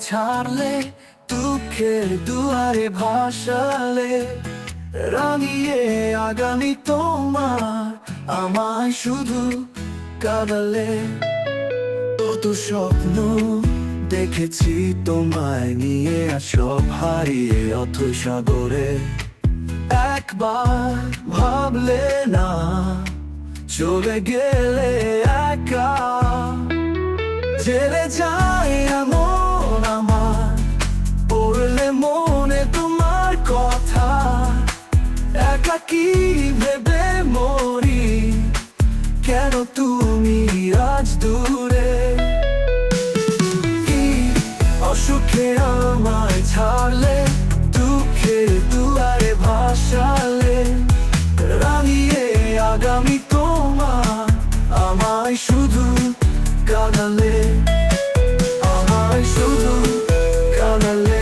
ছাড়লে, দুঃখের দুয়ারে ভাসালে, রাঙিয়ে আগামী তোমার আমায় শুধু কাঁদালে। কত স্বপ্ন দেখেছি তোমায় নিয়ে, আর সব হারিয়ে অথই সাগরে। একবার ভাবলে না চলে গেলে একা, জেলে যায় এমন আমার, পড়লে মনে তোমার কথা, একাকী ভেবে মরি, কেন তুমি আজ দূরে। কি অসুখে আমায় ছাড়লে, দুঃখের দুয়ারে ভাসালে, রাঙিয়ে আগামী তোমার আমায় শুধু কাঁদালে, আমায় শুধু কাঁদালে।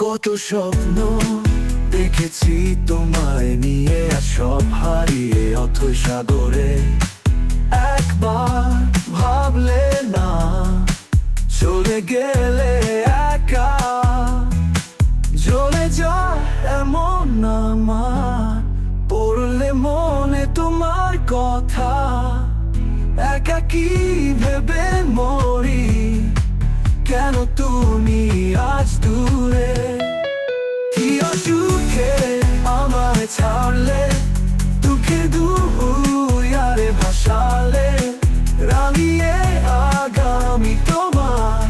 কত স্বপ্ন দেখেছি তোমায় নিয়ে, আর সব হারিয়ে অথই সাগরে। একবার ভাবলে না চলে গেলে একা, জ্বলে যায় এমন আমার, পড়লে মনে তোমার কথা, একাকী ভেবে মরি, কেন তুমি আজ দূরে। কি অসুখে আমায় ছাড়লে, দুঃখে দুয়ারে ভাসালে, রাঙিয়ে আগামী তোমার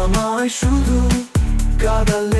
আমায় শুধু কাঁদালে।